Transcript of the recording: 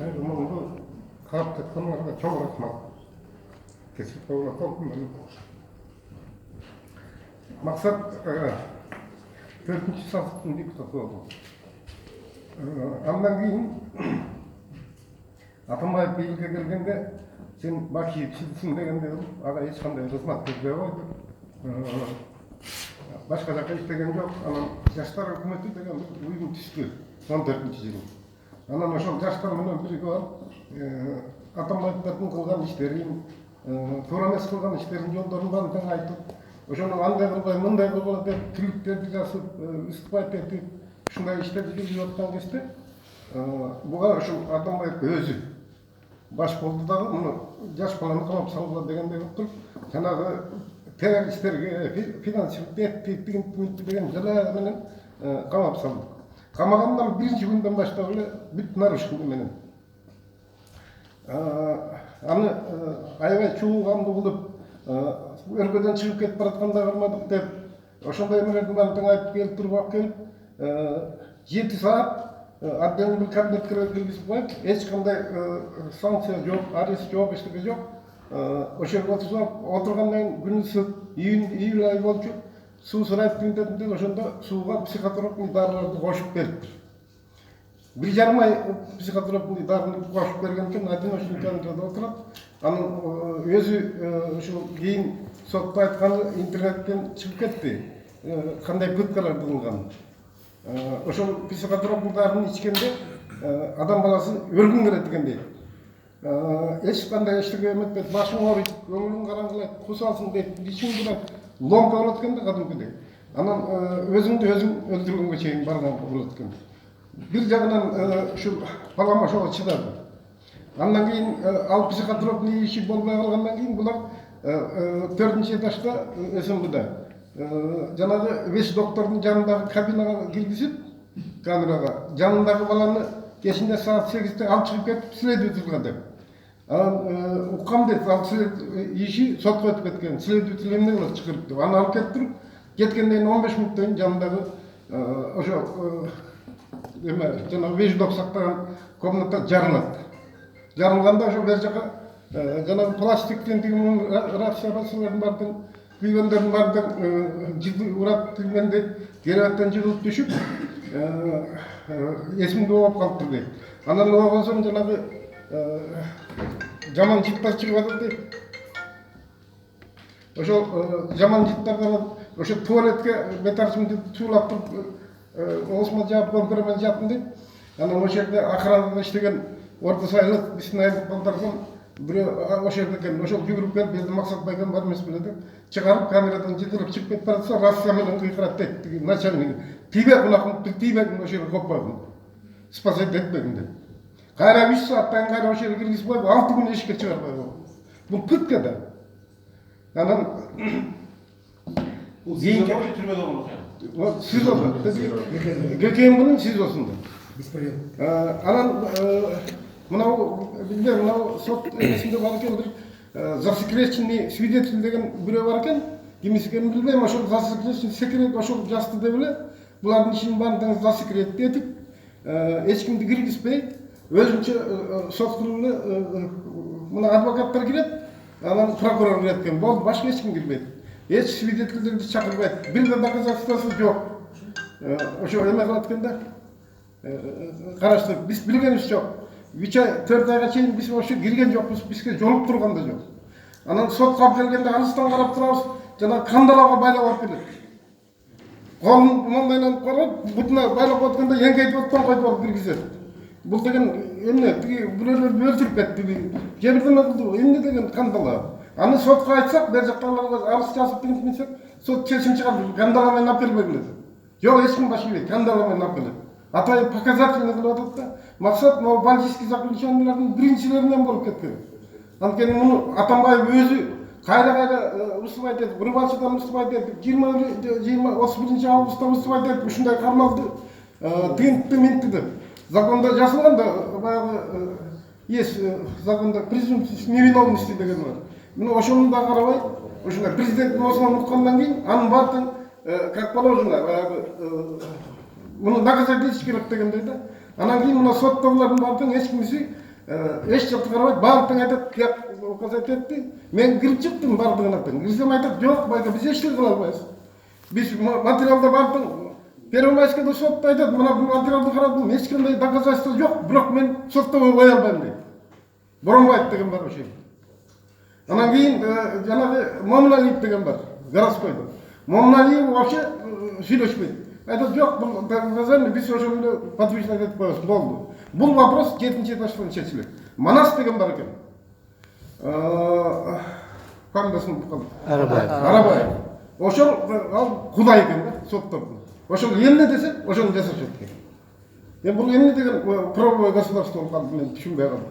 Мұнды қарап кеткенлерге чоң рахмат. Кесіп қойға толқын. Мақсат 4-ші сатыстың депутаты болдым. Андан кейін Атамбаев билікке келгенде сен бақиетшісің дегенде аға ешқандай қызмат бербей қойды. Başka жаққа иштеген жоқ. Анан жаштар өкіметі деген ұйым түсті 14-ші жылы. Анан ошол жаштар менен бирге барып, Атамбаевдардын кылган иштерин, туура эмес кылган иштерин жолдорун баарын тең айтып, ошону андай кылбай, мындай кылгыла деп клиптерди жазып, выступать этип, ушундай иштерди жүргүзүп аткан кезде, буга ошол Атамбаев өзү баш болду дагы, муну жаш баланы камап салгыла дегендей болуп туруп, жанагы террористтерге финансиялык деген жалаа менен камап салды. Камагандан биринчи күндөн баштап эле бүт нарушение менен. Аны аябай чууганды кылып, өлкөдөн чыгып кетип баратканда кырмадык деп, ошондой эмелердин баарын тең айтып келип туруп алып келип, 7 саат отдельный бир кабинетке киргизип коюп, эч кандай санкция жок, арест жок, эчтеке жок. Ошол жерге отургандан кийин күнү июль айы болчу. Суу сурайт дегенде ошондо сууга психотропный дарыларды кошуп бериптир. 1,5 ай психотропный дарыны кошуп берген экен, один ошол камерада отурат. Анын өзү ушул кийин сотто айтканы интернеттен чыгып кетти. Кандай пыткалар кылынган. Ошол психотропный дарыны ичкенде адам баласы өлгүң келет экен дейт. Эч кандай эчтеке эметпейт, башың ооруйт, көңүлүң караңгылайт, кусалсың дейт, ичиң булат, ломка болот экен да кадимкидей. Анан өзүңдү өзүң өлтүргөнгө чейин барган болот экен. Бир жагынан ушул балам ошого чыдады. Андан кийин ал психотропный иши болбой калгандан кийин булар 4-нчи этажда СМБда жанагы 5 доктордун жанындагы кабинага киргизип, камерага жанындагы баланы кечинде саат 8-те алып чыгып кетип, следовательга деп. Анан уккам дейт, ал иши сотко өтүп кеткен. Следователь эмне кылат чыгырып деп. Аны алып кетип туруп, кеткенден кийин 15 мүнөттөн жанындагы ошо эме жанагы вещдок сактаган комната жарылат. Жарылганда ошо бер жака жанагы пластиктен тигин рация-рациялардын баардыгын күйгөндөрдүн баардыгын жиди урап тигендей керебаттан жыгылып түшүп, эсимде болуп калыптыр дейт. Анан оған соң жанагы жаман життар чыгып атат дейт. Ошол жаман життардан ошо туалетке метарчымды суулап туруп, оосума жаап көрмөй жаттым дейт. Анан ошол жерде охранада иштеген орто сайлык биснайлык балдардан бирөө ошол жерде экен, ошол жүгүрүп келип, бизде Максат Байган бар эмес беле деп, чыгарып камерадан жетелеп чыгып кетип баратса, рация менен кыйкырат дейт, тиги начальник. Тийбек унакын, тийбек ошол жерге коппойгун. Спасать этпегин деп. Кайра 3 сааттан кайра ошол жерге киргизип коюп, 6 күн эшикке чыгарбай койгон. Бул пытка да. Анан кийинки түрмөдө болмок. Вот СИЗОдо. ГКМБнын СИЗОсунда. Анан мынау бизде мынау сот эмесинде бар экен, бир засекреченный свидетель деген бирөө бар экен. Кимиси экенин билбейм, ошол засекреченный секрет ошол жазды деп эле булардын ишин баарын засекретти этип, эч кимди киргизбей, өзүнчө сот кылып эле мына адвокаттар кирет, анан прокурор кирет экен. Болду, башка эч ким кирбейт. Эч свидетельдерди чакырбайт. Бир да доказательствосы жок. Ошо эме кылат экен да. Караштырып, биз билгенибиз жок. 4 айга чейин биз ошо кирген жокпуз, бизге жолуп турган да жок. Анан сотко алып келгенде алыстан карап турабыз, жана кандалага байлап алып келет. Колун мындайланып карап, бутуна байлап атканда эңкейтип аткан койуп алып киргизет. Бул деген эмне? Тиги бирөөлөрдү өлтүрүп кетти. Жебирдеме кылды, эмне деген кандала? Аны сотко айтсак, бер жактагыларга арыз жазып берсек, сот чечим чыгарып, кандала менен алып келбей келет. Жок, эч ким баш ийбейт, кандала менен алып келет. Атай показательный кылып атат да. Максат могу бандитский заключениялардын биринчилеринен болуп кеткен. Анткени муну Атамбаев өзү кайра устубайт этип, Рыбалчыдан устубайт этип, 31 августта устубайт этип, ушундай кармалды тыйынтты деп. Законда жазылган да, баягы есть законда презумпция невиновности деген бар. Мына ошону да карабай, ушундай президенттин осунан уккандан кийин анын баардыгын как положено, муну наказать этиш керек дегендей да. Анан кийин мына соттогулардын баардыгын эч кимиси эч жакты карабайт, баардыгын айтат, тияк указ этти. Мен кирип чыктым баардыгын аттан. Кирсем айтат, жок, байка биз эч кыла албайбыз. Биз материалда бардым. Первомайскийде сотто айтат, мына бул материалды карадым, эч кандай доказательство жок, бирок мен соттобой кое албайм дейт. Боронбаев деген бар ошо. Анан кийин жанагы Момуналиев деген бар, городскойдо. Момуналиев вообще сүйлөшпөйт. Айтат, жок, бул доказательно биз ошондо подтверждать этип коебуз, болду. Бул вопрос 7-нчи этаждан чечилет. Манас деген бар экен. Кандайсын калды? Арабаев. Ошол ал кудай экен да, соттордун. Ошол эмне десе, ошону жасашат экен. Бул эмне деген правовое государство болуп калды, мен түшүнбөй калдым.